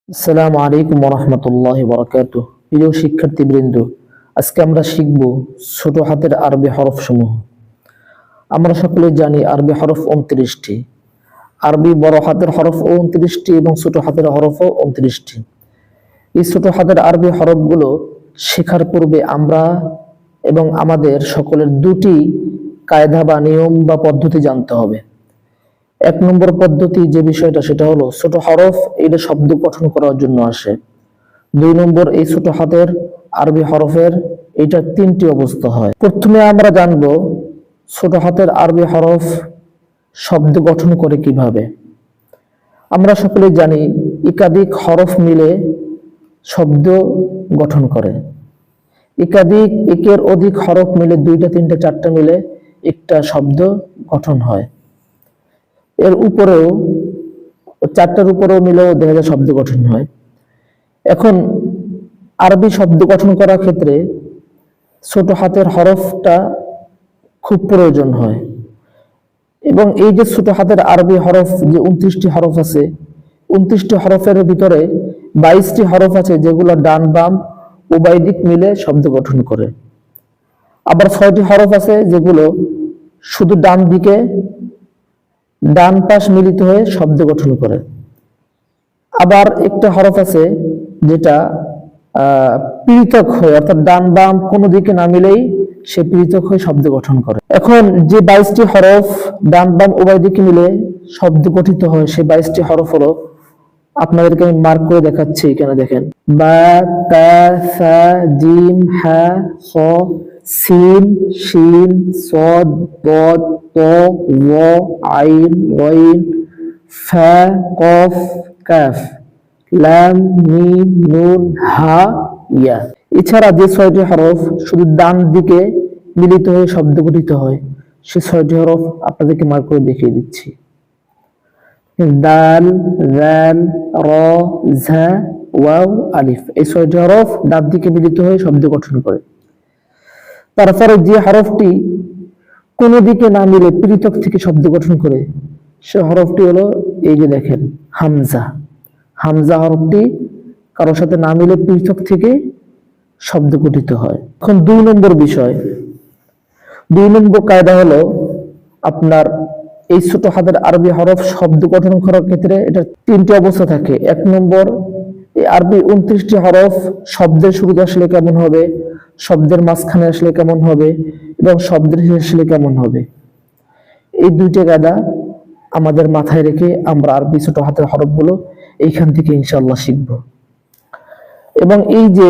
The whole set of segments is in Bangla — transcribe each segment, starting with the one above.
আসসালামু আলাইকুম ওয়া রাহমাতুল্লাহি ওয়া বারাকাতুহু। প্রিয় শিক্ষার্থীবৃন্দ, আজকে আমরা শিখব ছোট হাতের আরবি হরফসমূহ। আমরা সকলে জানি আরবি হরফ 29টি। আরবি বড় হাতের হরফ 29টি এবং ছোট হাতের হরফও 29টি। এই ছোট হাতের আরবি হরফগুলো শেখার পূর্বে আমরা এবং আমাদের সকলের দুটি কায়দা বা নিয়ম বা পদ্ধতি জানতে হবে। এক নম্বর পদ্ধতি যে বিষয়টা সেটা হলো ছোট হরফ এটা শব্দ গঠন করার জন্য আসে। দুই নম্বর এই ছোট হাতের আরবি হরফের এটা তিনটি অবস্থা হয়। প্রথমে আমরা জানবো ছোট হাতের আরবি হরফ শব্দ গঠন করে কিভাবে। আমরা সকলেই জানি একাধিক হরফ মিলে শব্দ গঠন করে। একের অধিক হরফ মিলে দুইটা তিনটা চারটা মিলে একটা শব্দ গঠন হয়। এর উপরেও চারটার উপরেও মিলেও দেখা যায় শব্দ গঠন হয়। এখন আরবি শব্দ গঠন করার ক্ষেত্রে ছোট হাতের হরফটা খুব প্রয়োজন হয় এবং এই যে ছোট হাতের আরবি হরফ যে 29টি হরফ আছে, 29টি হরফের ভিতরে 22টি হরফ আছে যেগুলো ডান বাম উভয় দিক মিলে শব্দ গঠন করে। আবার 6টি হরফ আছে যেগুলো শুধু ডান পাশ মিলিত হয়ে শব্দ গঠন করে। আবার একটা হরফ আছে যেটা পৃথক হয়ে অর্থাৎ ডান বাম কোনো দিকে না মিলেই সে পৃথক হয়ে শব্দ গঠন করে। এখন যে 22টি হরফ ডান বাম উভয় দিকে মিলে শব্দ গঠিত হয় সেই 22টি হরফ হলো, আপনাদেরকে আমি মার্ক করে দেখাচ্ছি, এখানে দেখেন, বা তা সা জিম হা খ সিন শিন সদ বদ ত ওয়া আইন ওয়াইন ফা কফ কাফ লাম মিম নুন হা ইয়া। এছাড়া যে 6টি হরফ শুধু ডান দিকে মিলিত হয়ে শব্দ গঠিত হয় সে 6টি হরফ আপনাদেরকে মার্ক করে দেখিয়ে দিচ্ছি। দাল জাল র ঝা ওয়াও আলিফ, এই 6টি হরফ ডান দিকে মিলিত হয়ে শব্দ গঠন করে। তারপরে যে হরফটি কোনো দিকে না মিলে পৃথক থেকে শব্দ গঠন করে সে হরফটি হলো এই যে দেখেন হামজা। হামজা হরফটি কারোর সাথে না মিলে পৃথক থেকে শব্দ গঠিত হয়। এখন 2 নম্বর বিষয়, 2 নম্বর কায়দা হলো আপনার এই ছোট হাতের আরবি হরফ শব্দ গঠন করার ক্ষেত্রে এটা 3টি অবস্থা থাকে। 1 নম্বর, এই আরবি 29টি হরফ শব্দের শুরুতে আসলে কেমন হবে, শব্দের মাঝখানে আসলে কেমন হবে এবং শব্দের শেষে আসলে কেমন হবে। এই দুইটা কায়দা আমাদের মাথায় রেখে আমরা আরবি ছোট হাতের হরফগুলো এইখান থেকে ইনশাআল্লাহ শিখব। এবং এই যে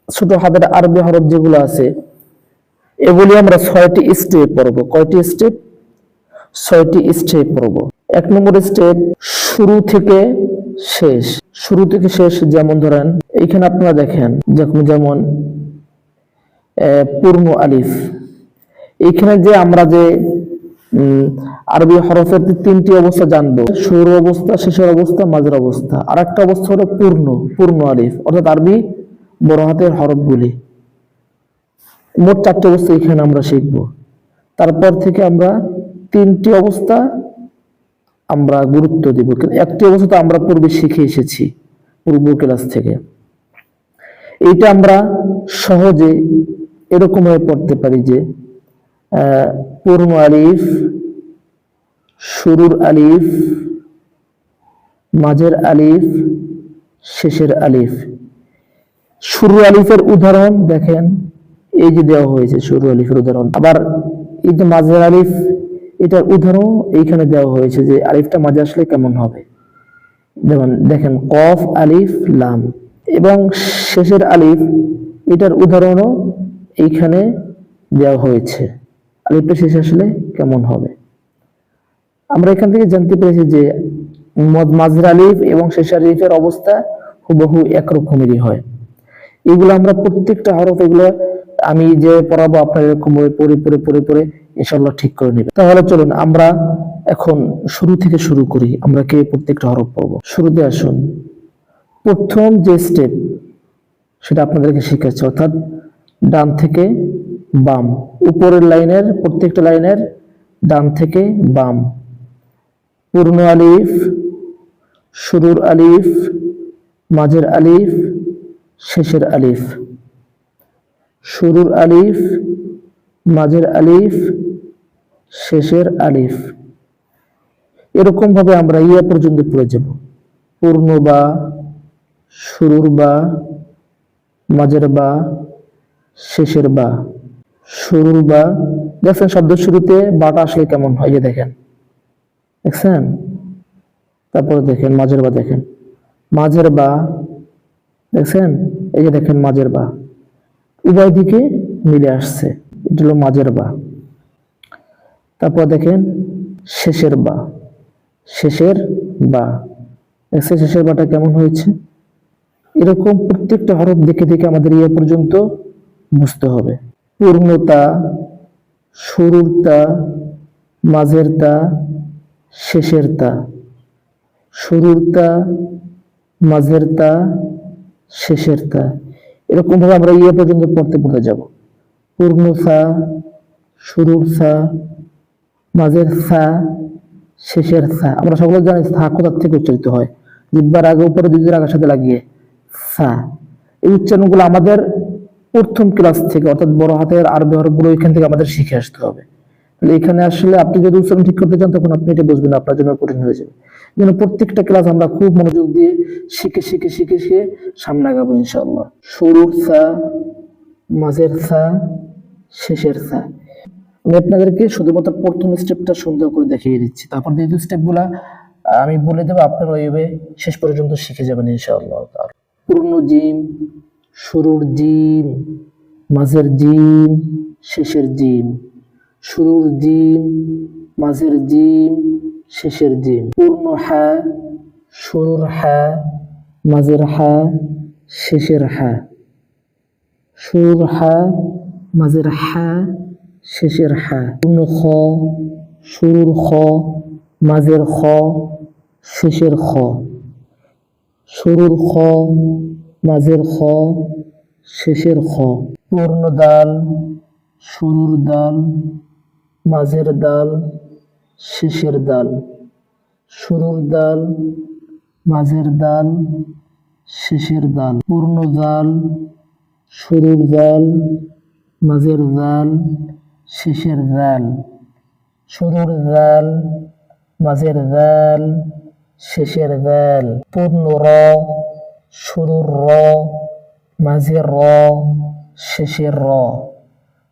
ছোট হাতের আরবি হরফ যেগুলো আছে এগুলি আমরা 6টি স্টেপ পড়ব। কয়টি স্টেপ? 6টি স্টেপ পড়ব। 1 নম্বর স্টেপ শুরু থেকে শেষ। শুরু থেকে শেষ যেমন ধরেন এইখানে আপনারা দেখেন যেমন পূর্ণ আলিফ। এইখানে যে আমরা যে আরবি হরফের 3টি অবস্থা জানবো, শুরু অবস্থা, শেষের অবস্থা, মাঝের অবস্থা। আর একটা অবস্থা হলো পূর্ণ আলিফ অর্থাৎ আরবি বড় হাতের হরফগুলি। মোট 4টি অবস্থা এখানে আমরা শিখব। তারপর থেকে আমরা 3টি অবস্থা আমরা গুরুত্ব দিব, একটি অবস্থা আমরা পূর্বে শিখে এসেছি পূর্ব ক্লাস থেকে। এইটা আমরা সহজে এরকম ভাবে পড়তে পারি যে পূর্ণ আলিফ, শুরুর আলিফ, মাঝের আলিফ, শেষের আলিফ। শুরু আলিফের উদাহরণ দেখেন এই যে দেওয়া হয়েছে শুরু আলিফের উদাহরণ। আবার এই যে মাঝের আলিফ এটার উদাহরণ এইখানে দেওয়া হয়েছে যে আলিফটা মাঝে আসলে কেমন হবে। যেমন দেখেন কফ আলিফ লাম। এবং শেষের আলিফ এটার উদাহরণও এইখানে দেওয়া হয়েছে, আলিফটা শেষে আসলে কেমন হবে। আমরা এখান থেকে জানতে পেরেছি যে মাঝের আলিফ এবং শেষের আলিফের অবস্থা হুবহু একরকমেরই হয়। এগুলো আমরা প্রত্যেকটা হরফ এগুলো আমি যে পড়াবো আপনার এরকম পড়ে ইনশাআল্লাহ ঠিক করে নেবেন। তাহলে চলুন আমরা এখন শুরু থেকে শুরু করি, আমরা কে প্রত্যেকটা হরফ পড়বো। শুরুতে আসুন, প্রথম যে স্টেপ সেটা আপনাদেরকে শিখাচ্ছি, অর্থাৎ ডান থেকে বাম, উপরের লাইনের প্রত্যেকটা লাইনের ডান থেকে বাম। পূর্ণ আলিফ, শুরুর আলিফ, মাঝের আলিফ, শেষের আলিফ। শুরুর আলিফ, মাঝের আলিফ, শেষের আলিফ। এরকম ভাবে আমরা ইয়া পর্যন্ত পড়ে যাব। পূর্ণ বা, শুরুর বা, মাঝের বা, শেষের বা। শুরুর বা, দেখছেন শব্দের শুরুতে বাটা আসলে কেমন হয়, যে দেখেন, দেখছেন। তারপরে দেখেন মাঝের বা, দেখেন মাঝের বা, দেখছেন, এই যে দেখেন মাঝের বা, উভয় দিকে মিলে আসছে, এটা হলো মাঝের বা। তারপর দেখেন শেষের বা, শেষের বা, দেখছেন শেষের বাটা কেমন হয়েছে। এরকম প্রত্যেকটা হরফ দেখে দেখে আমাদের ইয়ে পর্যন্ত বুঝতে হবে। পূর্ণতা, শুরুর তা, মাঝের তা, শেষের তা। শুরুর তা, মাঝের তা, শেষের তা। এরকম ভাবে আমরা ইয়ে পর্যন্ত পড়তে পড়তে যাব। পূর্ণ সা, শুরুর সা, মাঝের সা, শেষের সা। আমরা সকলে জানি সা কোথা থেকে উচ্চারিত হয়, জিহ্বার আগে উপরে দুই আগার সাথে লাগিয়ে সা। এই উচ্চারণগুলো আমাদের প্রথম ক্লাস থেকে, অর্থাৎ বড় হাতের আরবি হরফগুলো এখান থেকে আমাদের শিখে আসতে হবে। তাহলে এখানে আসলে আপনি যদি উচ্চারণ ঠিক করতে চান, তখন আপনি এটা বুঝবেন, আপনার জন্য কঠিন হয়ে যাবে। যেন প্রত্যেকটা ক্লাস আমরা খুব মনোযোগ দিয়ে শিখে শিখে শিখে শিখে সামনে আগাবো ইনশাআল্লাহ। শুরুর সা, মাঝের সা, শেষের সা। আমি আপনাদেরকে শুধুমাত্র প্রথম স্টেপটা সুন্দর করে দেখিয়ে দিচ্ছি, তারপর দ্বিতীয় স্টেপগুলা আমি বলে দেবো, আপনারা ওইভাবে শেষ পর্যন্ত শিখে যাবেন ইনশাআল্লাহ। পূর্ণ জিম, শুরুর জিম, মাঝের জিম, শেষের জিম। শুরুর জিম, মাঝের জিম, শেষের জিম। পূর্ণ হা, শুরুর হা, মাঝের হা, শেষের হা। শুরুর হা, মাঝের হা, শেষের হা। পূর্ণ খ, শুরুর খ, মাঝের খ, শেষের খ। শুরুর খ, মাঝের খ, শেষের খ। পূর্ণ দাল, শুরুর দাল, মাঝের দাল, শেষের দাল। শুরুর দাল, মাঝের দাল, শেষের দাল। পূর্ণ দাল, শুরুর দাল, মাঝের দাল, শেষের দাল। শুরুর দাল, মাঝের দাল, শেষের দাল। পূর্ণ র, শুরুর র, মাঝের র, শেষের র।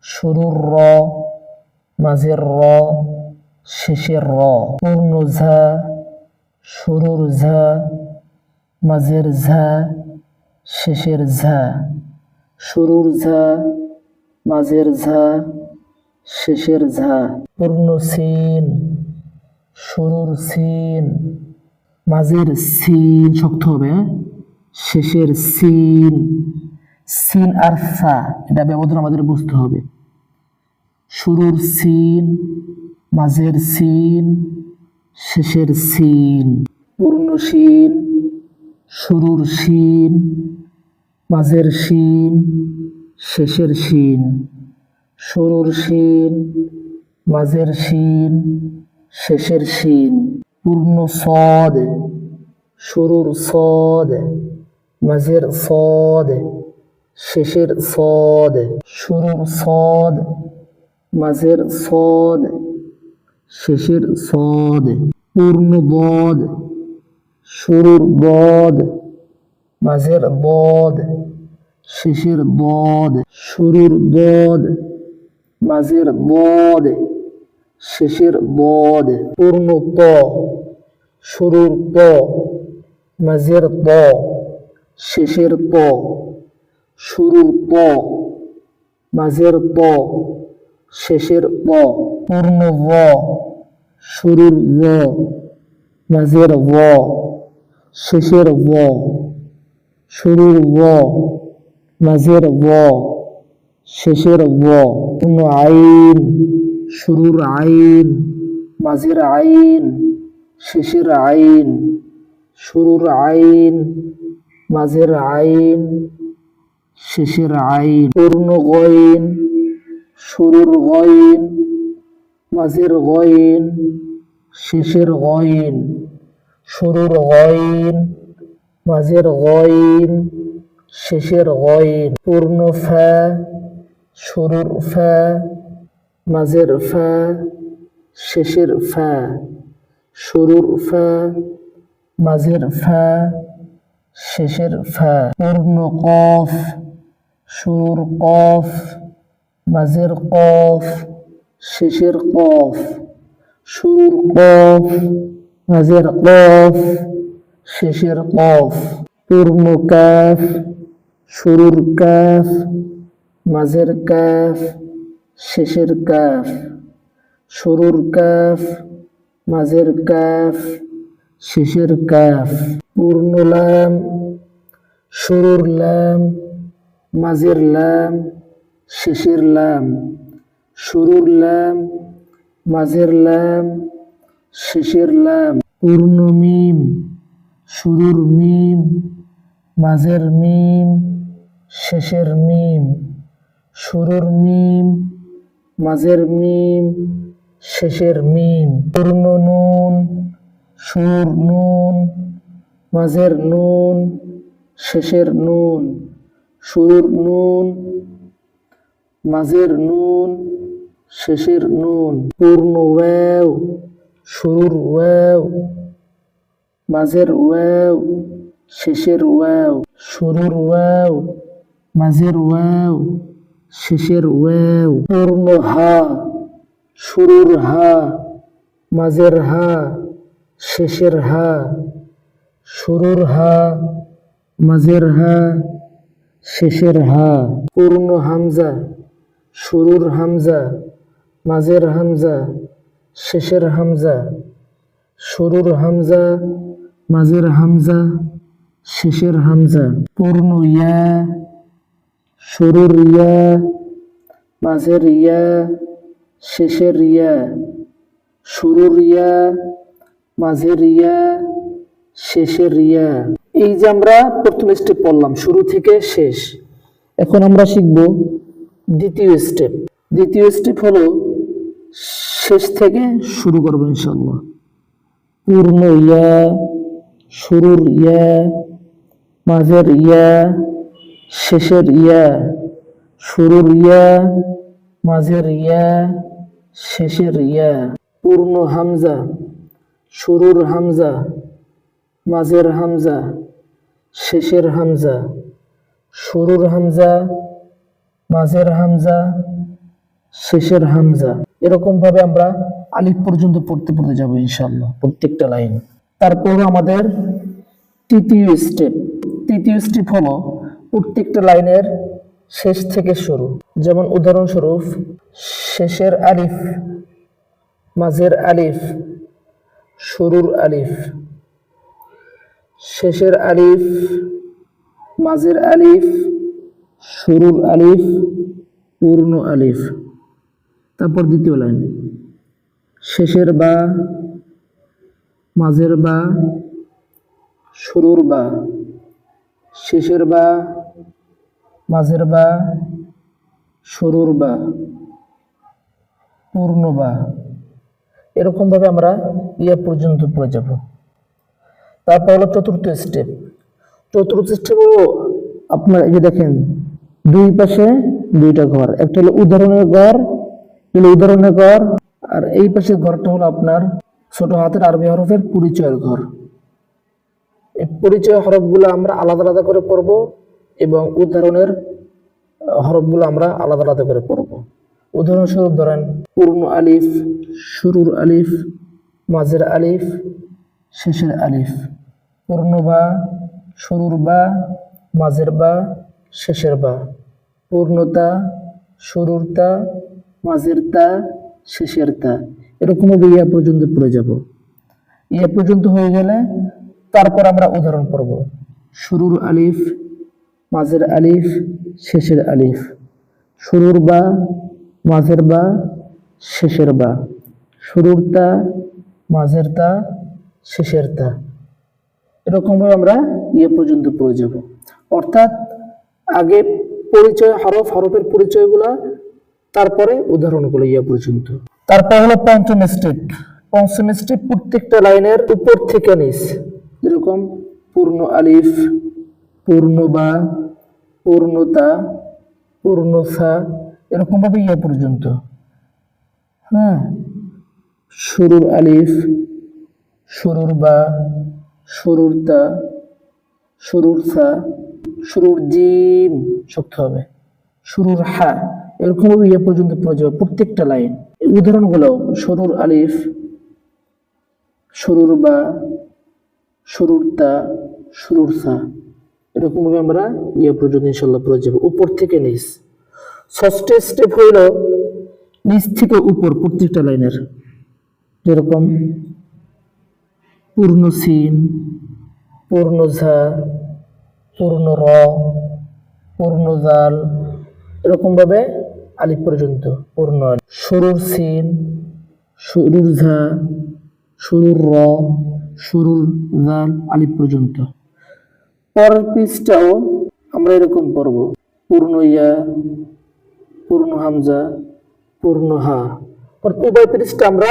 শুরুর র, মাঝের র, শেষের র। পূর্ণ ঝা, শুরুর ঝা, মাঝের ঝা, শেষের ঝা। শুরুর ঝা, মাঝের ঝা, শেষের ঝা। পূর্ণ সিন, শুরুর সিন, মাঝের সিন শক্ত হবে, শেষের সিন। সিন আর সা, এটা ব্যবধান আমাদের বুঝতে হবে। শুরুর সিন, মাঝের সিন, শেষের সিন। পূর্ণ সিন, শুরুর সিন, মাঝের সিন, শেষের সিন। শুরুর সিন, মাঝের সিন, শেষের সিন। পূর্ণ সদ, শুরুর সদ, মাঝের সদ, শেষের সদ। শুরুর সদ, মাঝের সদ, শেষের সদ। পূর্ণ বদ, শুরুর বদ, মাঝের বদ, শেষের বদ। শুরুর বদ, মাঝের বদ, শেষের বদ। পূর্ণ ত, শুরুর ত, মাঝের ত, শেষের ত। শুরুর ত, মাঝের ত, শেষের ত। পূর্ণ ভ, শুরুর ভ, মাঝের ভ, শেষের ভ। শুরুর ভ, মাঝের ভ, শেষের ভ। পূর্ণ আইন, শুরুর আইন, মাঝের আইন, শেষের আইন। শুরুর আইন, মাঝের আইন, শেষের আইন। পূর্ণ গইন, শুরুর গইন, মাঝের গইন, শেষের গইন। শুরুর গইন, মাঝের গইন, শেষের গইন। পূর্ণ ফা, শুরুর ফা, মাঝের ফা, শেষের ফা। শুরুর ফা, মাঝের ফা, শেষের ফা। পূর্ণ কফ, শুরুর কফ, মাঝের কফ, শেষের কফ। শুরুর কফ, মাঝের কফ, শেষের কফ। পূর্ণ কাফ, শুরুর কাফ, মাঝের কাফ, শেষের কাফ। শুরুর কাফ, মাঝের কাফ, শেষের কাফ। পূর্ণ লাম, শুরুর লাম, মাঝের লাম, শেষের লাম। শুরুর লাম, মাঝের লাম, শেষের লাম। পূর্ণ মিম, শুরুর মিম, মাঝের মিম, শেষের মিম। শুরুর মিম, মাঝের মিম, শেষের মিম। পূর্ণ নুন, শুরুর নুন, মাঝের নুন, শেষের নুন। শুরুর নুন, মাঝের নুন, শেষের নুন। পূর্ণ ওয়াও, শুরুর ওয়াও, মাঝের ওয়াও, শেষের ওয়াও। শুরুর ওয়াও, মাঝের ওয়াও, শেষের ওয়াও। পূর্ণ হা, শুরুর হা, মাঝের হা, শেষের হা। শুরুর হা, মাঝের হা, শেষের হা। পূর্ণ হামজা, শুরুর হামজা, মাঝের হামজা, শেষের হামজা। শুরুর হামজা, মাঝের হামজা, শেষের হামজা। পূর্ণ ইয়া, শুরুর ইয়া, মাঝের ইয়া, শেষের ইয়া। শুরুর ইয়া, মাঝের ইয়া, শেষের ইয়া। এই যে আমরা প্রথম স্টেপ পড়লাম শুরু থেকে শেষ। এখন আমরা শিখব দ্বিতীয় স্টেপ। দ্বিতীয় স্টেপ হলো শেষ থেকে শুরু করবো ইনশাআল্লাহ। পূর্ণ ইয়া, শুরুর ইয়া, মাঝের ইয়া, শেষের ইয়া। শুরুর ইয়া, মাঝের ইয়া, শেষের ইয়া। পূর্ণ হামজা, শুরুর হামজা, মাঝের হামজা, শেষের হামজা। শুরুর হামজা, মাঝের হামজা, শেষের হামজা। এরকম ভাবে আমরা আলিফ পর্যন্ত পড়তে পড়তে যাবো ইনশাআল্লাহ প্রত্যেকটা লাইন। তারপর আমাদের তৃতীয় স্টেপ। তৃতীয় স্টেপ হলো প্রত্যেকটা লাইনের শেষ থেকে শুরু। যেমন উদাহরণস্বরূপ শেষের আলিফ, মাঝের আলিফ, শুরুর আলিফ। শেষের আলিফ, মাঝের আলিফ, শুরুর আলিফ, পূর্ণ আলিফ। তারপর দ্বিতীয় লাইন শেষের বা, মাঝের বা, শুরুর বা, শেষের বা, মাঝের বা, শুরুর বা, পূর্ণ বা। এরকম ভাবে আমরা ইয়া পর্যন্ত পড়ে যাব। তারপর হলো চতুর্থ স্টেপ। চতুর্থ স্টেপ হলো আপনার এই যে দেখেন দুই পাশে দুইটা ঘর, একটা হলো উদাহরণের ঘর, উদাহরণের ঘর, আর এই পাশের ঘরটা হলো আপনার ছোট হাতের আরবি হরফের পরিচয়ের ঘর। এই পরিচয় হরফগুলো আমরা আলাদা আলাদা করে পড়বো এবং উদাহরণের হরফগুলো আমরা আলাদা আলাদা করে পড়বো। উদাহরণস্বরূপ ধরেন পূর্ণ আলিফ, শুরুর আলিফ, মাঝের আলিফ, শেষের আলিফ। পূর্ণ বা, শুরুর বা, মাঝের বা, শেষের বা। পূর্ণতা, শুরুর তা, মাঝের তা, শেষের তা। এরকম ভাবে ইয়া পর্যন্ত পড়ে যাব। ইয়া পর্যন্ত হয়ে গেলে তারপর আমরা উদাহরণ পড়ব। শুরুর আলিফ, মাঝের আলিফ, শেষের আলিফ। শুরুর বা, মাঝের বা, শেষের বা। শুরুর তা, মাঝের তা, শেষের তা। এরকম ভাবে আমরা ইয়ে পর্যন্ত পড়ে যাব। অর্থাৎ আগে পরিচয় হরফ, হরফের পরিচয়গুলা, তারপরে উদাহরণগুলো ইয়ে পর্যন্ত। তারপর হলো পঞ্চম স্টেপ। পঞ্চম স্টেপ প্রত্যেকটা লাইনের উপর থেকে নিচ, যেরকম পূর্ণ আলিফ, পূর্ণ বা, পূর্ণতা, পূর্ণ সা, এরকম ভাবে ইয়া পর্যন্ত। হ্যাঁ, শুরুর আলিফ, শুরুর বা, শুরুর তা, শুরুর সা, শুরুর জিম শক্ত হবে, শুরুর হা, এরকম ভাবে ইয়া পর্যন্ত পড়ে যাবে প্রত্যেকটা লাইন। উদাহরণগুলো শুরুর আলিফ, শুরুর বা, শুরুর তা, শুরুর সা, এরকম ভাবে আমরা ইয়া পর্যন্ত ইনশাল্লাহ পড়ে যাবো উপর থেকে নিচ। ষষ্ঠ স্টেপ হইল নিচ থেকে উপর প্রত্যেকটা লাইনের, যেরকম পূর্ণ সিন, পূর্ণ ঝা, পূর্ণ র, পূর্ণ জাল, এরকম ভাবে আলিফ পর্যন্ত পূর্ণ আলিফ। শুরুর সিন, শুরুর ঝা, শুরুর র, শুরুর জাল, আলিফ পর্যন্ত। পরের পৃষ্ঠাও আমরা এরকম পড়ব, পূর্ণ ইয়া, পূর্ণ হামজা, পূর্ণ হা। উভয় পৃষ্ঠা আমরা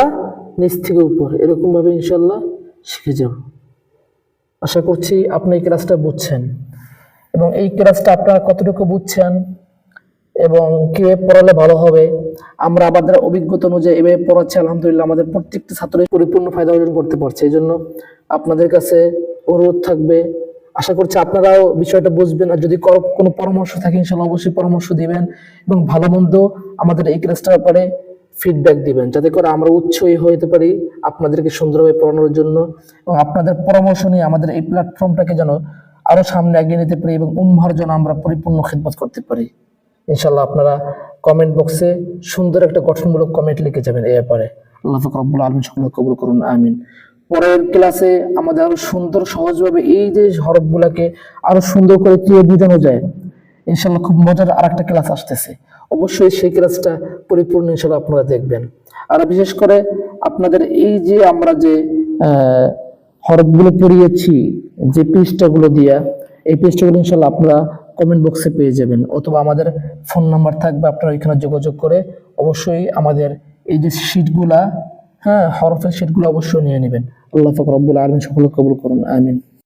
নিচ থেকে উপর এরকম ভাবে ইনশাল্লাহ শিখে যাব। আশা করছি আপনি এই ক্লাসটা বুঝছেন, এবং এই ক্লাসটা আপনারা কতটুকু বুঝছেন এবং কিভাবে পড়ালে ভালো হবে, আমরা আমাদের অভিজ্ঞতা অনুযায়ী এভাবে পড়াচ্ছি, আলহামদুলিল্লাহ আমাদের প্রত্যেকটা ছাত্রই পরিপূর্ণ ফায়দা অর্জন করতে পারছে। এই জন্য আপনাদের কাছে অনুরোধ থাকবে, আশা করছি আপনারাও বিষয়টা বুঝবেন, আর যদি কোনো পরামর্শ থাকে ইনশাল্লাহ অবশ্যই পরামর্শ দিবেন, এবং ভালো মন্দ আমাদের এই ক্লাসটার ব্যাপারে ফিডব্যাক দিবেন, যাতে করে আমরা উৎসাহী হতে পারি আপনাদেরকে সুন্দরভাবে পড়ানোর জন্য, এবং আপনাদের পরামর্শ নিয়ে আমাদের এই প্ল্যাটফর্মটাকে যেন আরো সামনে এগিয়ে নিতে পারি, এবং উম্মার জন্য আমরা পরিপূর্ণ খেদমত করতে পারি। ইনশাল্লাহ আপনারা কমেন্ট বক্সে সুন্দর একটা গঠনমূলক কমেন্ট লিখে যাবেন এই ব্যাপারে। আল্লাহ পাক রব্বুল আলামিন সকলকে কবুল করুন, আমিন। পরের ক্লাসে আমাদের আরো সুন্দর সহজভাবে এই যে হরফগুলাকে আরো সুন্দর করে কিভাবে বোঝানো যায়, ইনশাল্লাহ খুব মজার আরেকটা ক্লাস আসতেছে, অবশ্যই সেই ক্লাসটা পরিপূর্ণ ইনশাল্লাহ আপনারা দেখবেন। আর বিশেষ করে আপনাদের এই যে আমরা যে হরফগুলো পড়িয়েছি যে পৃষ্ঠাগুলো দিয়া, এই পৃষ্ঠাগুলো ইনশাল্লাহ আপনারা কমেন্ট বক্সে পেয়ে যাবেন, অথবা আমাদের ফোন নাম্বার থাকবে, আপনারা এখানে যোগাযোগ করে অবশ্যই আমাদের এই যে শীটগুলা, হ্যাঁ হরফের শীটগুলো অবশ্যই নিয়ে নেবেন। আল্লাহ পাক রব্বুল আলামিন সকলকে কবুল করুন, আমিন।